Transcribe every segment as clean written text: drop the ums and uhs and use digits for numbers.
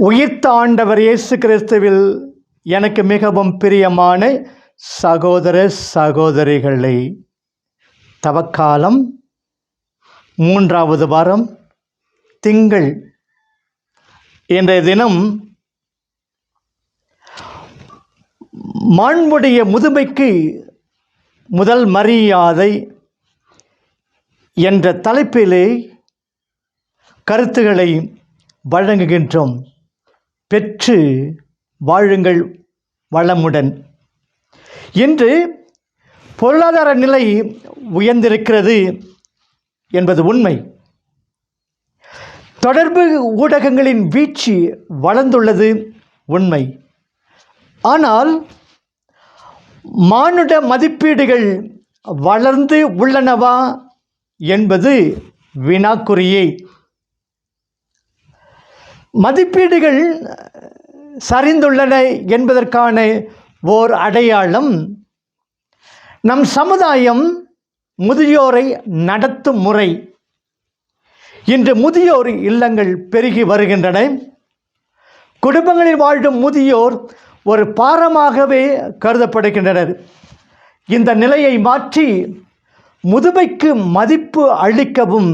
உயிர்த்த ஆண்டவர் இயேசு கிறிஸ்துவில் எனக்கு மிகவும் பிரியமான சகோதர சகோதரிகளை, தவக்காலம் 3வது வாரம் திங்கள் இன்றைய தினம் மாண்புடைய முதுமைக்கு முதல் மரியாதை என்ற தலைப்பிலே கருத்துக்களை வழங்குகின்றோம். பெற்று வாழுங்கள் வளமுடன். இன்று பொருளாதார நிலை உயர்ந்திருக்கிறது என்பது உண்மை. தொடர்பு ஊடகங்களின் வீழ்ச்சி வளர்ந்துள்ளது உண்மை. ஆனால் மானுட மதிப்பீடுகள் வளர்ந்து உள்ளனவா என்பது வினாக்குறியே. மதிப்பீடுகள் சரிந்துள்ளன என்பதற்கான ஓர் அடையாளம் நம் சமுதாயம் முதியோரை நடத்தும் முறை. இன்று முதியோர் இல்லங்கள் பெருகி வருகின்றன. குடும்பங்களில் வாழும் முதியோர் ஒரு பாரமாகவே கருதப்படுகின்றனர். இந்த நிலையை மாற்றி முதுமைக்கு மதிப்பு அளிக்கவும்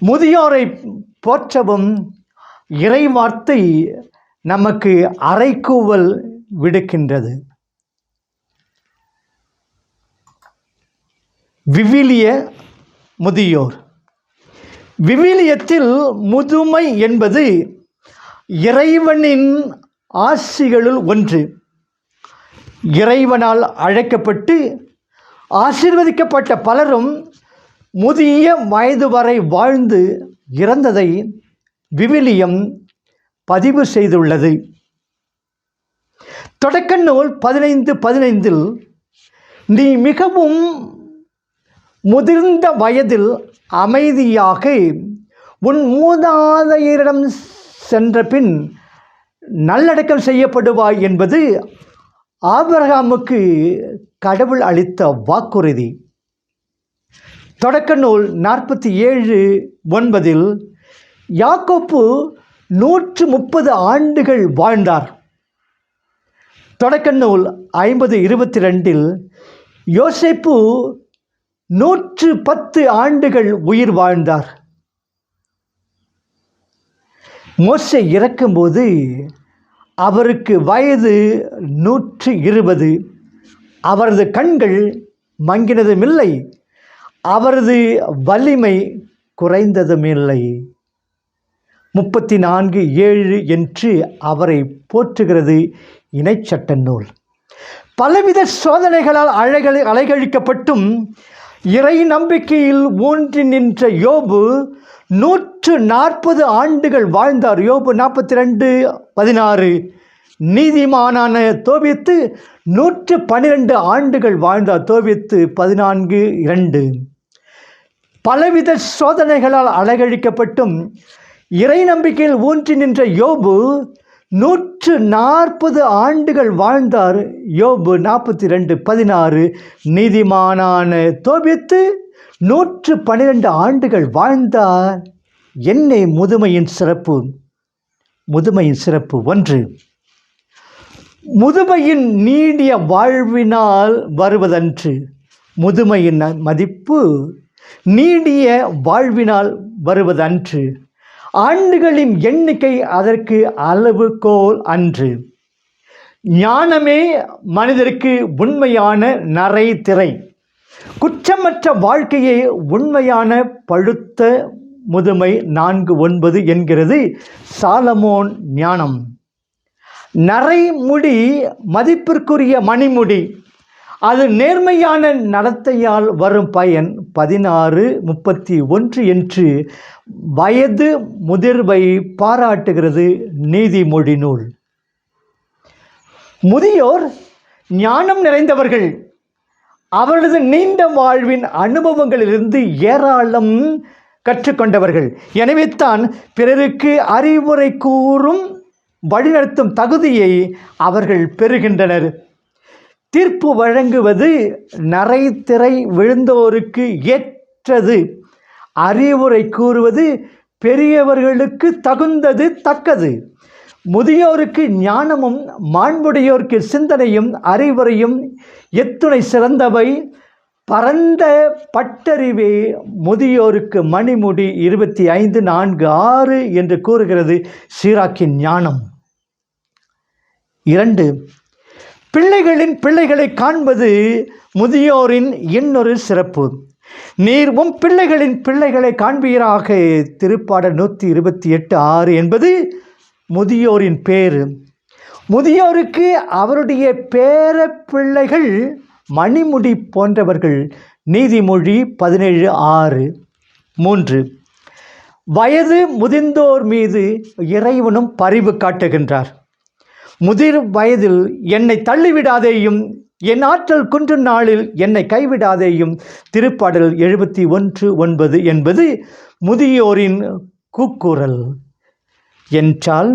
முதியோரை போற்றவும் இறைவார்த்தை நமக்கு அறைகூவல் விடுக்கின்றது. விவிலிய முதியோர். விவிலியத்தில் முதுமை என்பது இறைவனின் ஆசிகளுள் ஒன்று. இறைவனால் அழைக்கப்பட்டு ஆசீர்வதிக்கப்பட்ட பலரும் முதிய வயது வரை வாழ்ந்து இறந்ததை விவிலியம் பதிவு செய்துள்ளது. தொடக்க நூல் 15:15 நீ மிகவும் முதிர்ந்த வயதில் அமைதியாக உன் மூதாதையரிடம் சென்ற பின் நல்லடக்கம் செய்யப்படுவாய் என்பது ஆபிரகாமுக்கு கடவுள் அளித்த வாக்குறுதி. தொடக்க நூல் 47:9 யாக்கோப்பு 130 ஆண்டுகள் வாழ்ந்தார். தொடக்க நூல் 50:22 யோசேப்பு 110 ஆண்டுகள் உயிர் வாழ்ந்தார். மோசே இறக்கும்போது அவருக்கு வயது 120. அவரது கண்கள் மங்கினதுமில்லை, அவரது வலிமை குறைந்ததுமில்லை. 34:7 என்று அவரை போற்றுகிறது இணைச்சட்ட நூல். பலவித சோதனைகளால் அலைகழிக்கப்பட்டும் இறை நம்பிக்கையில் ஊன்றி நின்ற யோபு 140 ஆண்டுகள் வாழ்ந்தார். யோபு 42:16 நீதிமானான தோபித்து 112 ஆண்டுகள் வாழ்ந்தார். தோபித்து 14:2 பலவித சோதனைகளால் அலைகழிக்கப்பட்டும் இறை நம்பிக்கையில் ஊன்றி நின்ற யோபு 140 ஆண்டுகள் வாழ்ந்தார். யோபு 42:16 நீதிமானான தோபித்து 112 ஆண்டுகள் வாழ்ந்தார். என்ன முதுமையின் சிறப்பு? முதுமையின் சிறப்பு 1. முதுமையின் நீடிய வாழ்வினால் வருவதன்று. முதுமையின் மதிப்பு நீடிய வாழ்வினால் வருவதன்று. ஆண்டுகளின் எண்ணிக்கை அதற்கு அளவுகோல் அன்று. ஞானமே மனிதருக்கு உண்மையான நரைதிரை. குற்றமற்ற வாழ்க்கையே உண்மையான பழுத்த முதுமை. 4:9 என்கிறது சாலமோன் ஞானம். நரைமுடி மதிப்பிற்குரிய மணிமுடி. அது நேர்மையான நடத்தையால் வரும் பயன். 16:31 என்று வயது முதிர்வை பாராட்டுகிறது நீதிமொழி நூல். முதியோர் ஞானம் நிறைந்தவர்கள். அவரது நீண்ட வாழ்வின் அனுபவங்களிலிருந்து ஏராளம் கற்றுக்கொண்டவர்கள். எனவே தான் பிறருக்கு அறிவுரை கூறும் வழிநடத்தும் தகுதியை அவர்கள் பெறுகின்றனர். தீர்ப்பு வழங்குவது நரைதிரை விழுந்தோருக்கு ஏற்றது. அறிவுரை கூறுவது பெரியவர்களுக்கு தகுந்தது தக்கது. முதியோருக்கு ஞானமும் மாண்புடையோருக்கு சிந்தனையும் அறிவுரையும் எத்துணை சிறந்தவை. பரந்த பட்டறிவே முதியோருக்கு மணிமுடி 25:4-6 என்று கூறுகிறது சீராக்கின் ஞானம். 2. பிள்ளைகளின் பிள்ளைகளை காண்பது முதியோரின் இன்னொரு சிறப்பு. நீர் உம் பிள்ளைகளின் பிள்ளைகளை காண்பீராக, திருப்பாடல் 128:6 என்பது முதியோரின் பேரு. முதியோருக்கு அவருடைய பேர பிள்ளைகள் மணிமுடி போன்றவர்கள். நீதிமொழி 17:6. 3. வயது முதிர்ந்தோர் மீது இறைவனும் பரிவு காட்டுகின்றார். முதிர் வயதில் என்னை தள்ளிவிடாதேயும், என் ஆற்றல் குன்றும் நாளில் என்னை கைவிடாதேயும், திருப்பாடல் 71:9 என்பது முதியோரின் கூக்குரல். என்றால்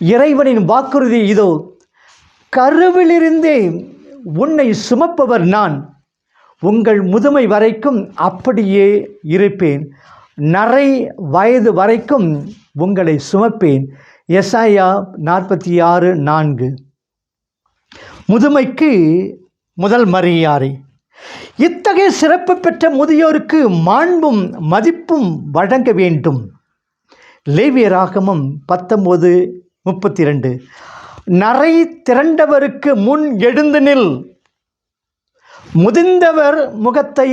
இறைவனின் வாக்குறுதி இதோ, கருவிலிருந்தே உன்னை சுமப்பவர் நான், உங்கள் முதுமை வரைக்கும் அப்படியே இருப்பேன், நரை வயது வரைக்கும் உங்களை சுமப்பேன். எசாயா 46:4. முதுமைக்கு முதல் மரியாதை. இத்தகைய சிறப்பு பெற்ற முதியோருக்கு மாண்பும் மதிப்பும் வழங்க வேண்டும். லேவியராகமம் 19:32. நரை திரண்டவருக்கு முன் எழுந்து நில், முதிர்ந்தவர் முகத்தை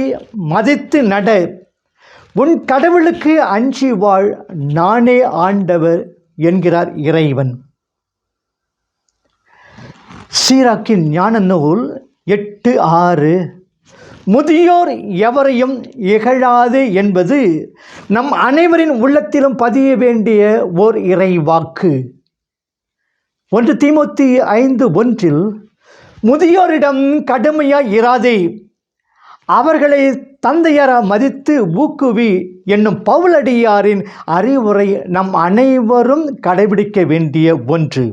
மதித்து நட, உன் கடவுளுக்கு அஞ்சி வாழ், நானே ஆண்டவர் என்கிறார் இறைவன். சீராக்கின் ஞான நூல் 8:6. முதியோர் எவரையும் இகழாது என்பது நம் அனைவரின் உள்ளத்திலும் பதிய வேண்டிய ஓர் இறைவாக்கு. 1 தீமோத்தி 5:1 முதியோரிடம் கடுமையாய் இராதே, அவர்களை தந்தையரா மதித்து ஊக்குவி என்னும் பவுலடியாரின் அறிவுரை நம் அனைவரும் கடைபிடிக்க வேண்டிய ஒன்று.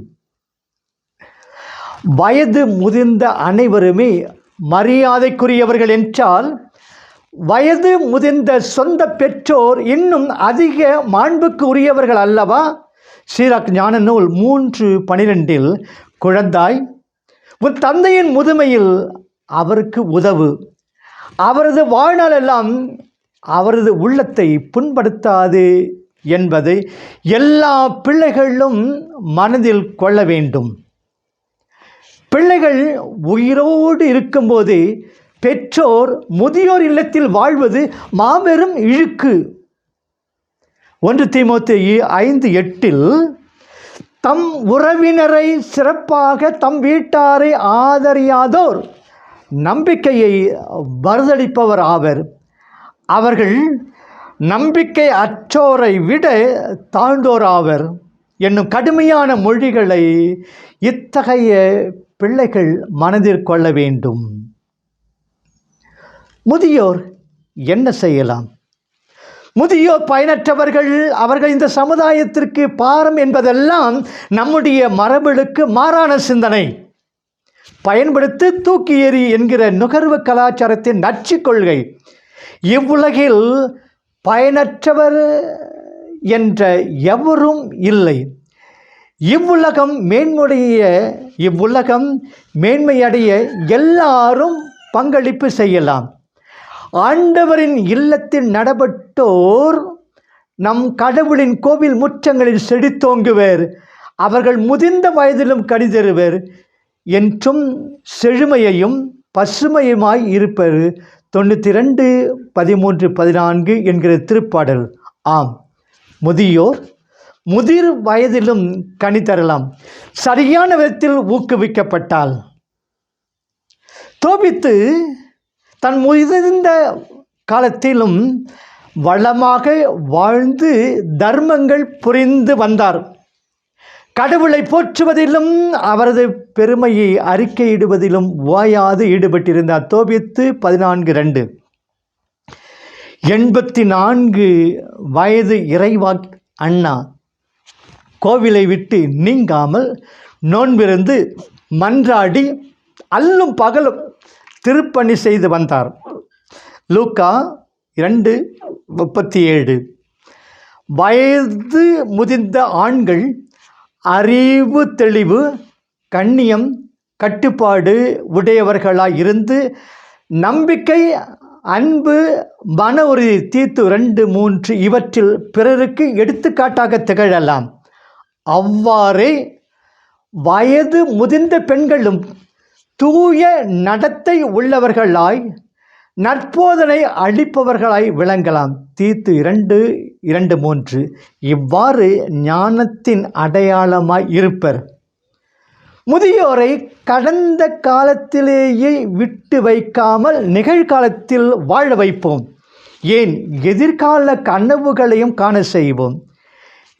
வயது முதிர்ந்த அனைவருமே மரியாதைக்குரியவர்கள் என்றால், வயது முதிர்ந்த சொந்த பெற்றோர் இன்னும் அதிக மாண்புக்கு உரியவர்கள் அல்லவா? சீராக் ஞான நூல் 3:12 குழந்தாய், உன் தந்தையின் முதுமையில் அவருக்கு உதவு, அவரது வாழ்நாளெல்லாம் அவரது உள்ளத்தை புண்படுத்தாது என்பதை எல்லா பிள்ளைகளும் மனதில் கொள்ள வேண்டும். பிள்ளைகள் உயிரோடு இருக்கும்போது பெற்றோர் முதியோர் இல்லத்தில் வாழ்வது மாபெரும் இழுக்கு. 1 தீமோத்தேயு 5:8 தம் உறவினரை சிறப்பாக தம் வீட்டாரை ஆதரியாதோர் நம்பிக்கையை மறுதளிப்பவர் ஆவர், அவர்கள் நம்பிக்கை அற்றோரை விட தாழ்ந்தோர் ஆவர் என்னும் கடுமையான மொழிகளை இத்தகைய பிள்ளைகள் மனதில் கொள்ள வேண்டும். முதியோர் என்ன செய்யலாம்? முதியோர் பயனற்றவர்கள், அவர்கள் இந்த சமுதாயத்திற்கு பாரம் என்பதெல்லாம் நம்முடைய மரபுகளுக்கு மாறான சிந்தனை. பயன்படுத்தி தூக்கி எறி என்கிற நுகர்வு கலாச்சாரத்தின் நச்சு கொள்கை. இவ்வுலகில் பயனற்றவர் என்ற எவரும் இல்லை. இவ்வுலகம் மேன்மையடைய எல்லாரும் பங்களிப்பு செய்யலாம். ஆண்டவரின் இல்லத்தில் நடப்பட்டோர் நம் கடவுளின் கோவில் முற்றங்களில் செழித்தோங்குவர், அவர்கள் முதிர்ந்த வயதிலும் கடிதருவர் என்றும் செழுமையையும் பசுமையுமாய் இருப்பர். 92:13-14 என்கிற திருப்பாடல். ஆம், முதியோர் முதிர் வயதிலும் கனி தரலாம், சரியான விதத்தில் ஊக்குவிக்கப்பட்டால். தோபித்து தன் முதிர்ந்த காலத்திலும் வளமாக வாழ்ந்து தர்மங்கள் புரிந்து வந்தார். கடவுளை போற்றுவதிலும் அவரது பெருமையை அறிக்கையிடுவதிலும் ஓயாது ஈடுபட்டிருந்தார். தோபித்து 14:2. 84 வயது இறைவாக் அண்ணா கோவிலை விட்டு நீங்காமல் நோன்பிருந்து மன்றாடி அல்லும் பகலும் திருப்பணி செய்து வந்தார். லூக்கா 2:37. வயது முதிர்ந்த ஆண்கள் அறிவு தெளிவு கண்ணியம் கட்டுப்பாடு உடையவர்களாய் இருந்து நம்பிக்கை அன்பு மன உறுதி தீத்து 2-3 இவற்றில் பிறருக்கு எடுத்துக்காட்டாக திகழலாம். அவ்வாறே வயது முதிர்ந்த பெண்களும் தூய நடத்தை உள்ளவர்களாய் நற்போதனை அளிப்பவர்களாய் விளங்கலாம். தீத்து 2:2-3. இவ்வாறு ஞானத்தின் அடையாளமாய் இருப்பர். முதியோரை கடந்த காலத்திலேயே விட்டு வைக்காமல் நிகழ்காலத்தில் வாழ வைப்போம். ஏன் எதிர்கால கனவுகளையும் காண செய்வோம்.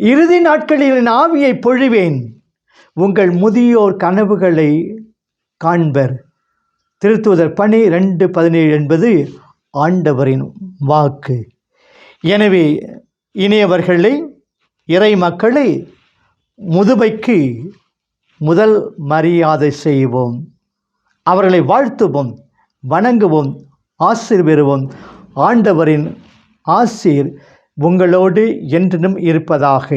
இறுதி நாட்களில் ஆவியை பொழிவேன். உங்கள் முதியோர் கனவுகளை காண்பர். திருத்தூதர் பணி 2:17 என்பது ஆண்டவரின் வாக்கு. எனவே இணையவர்களை இறை மக்களை முதுமைக்கு முதல் மரியாதை செய்வோம். அவர்களை வாழ்த்துவோம், வணங்குவோம், ஆசீர் பெறுவோம். ஆண்டவரின் ஆசீர் உங்களோடு என்றும் இருப்பதாக.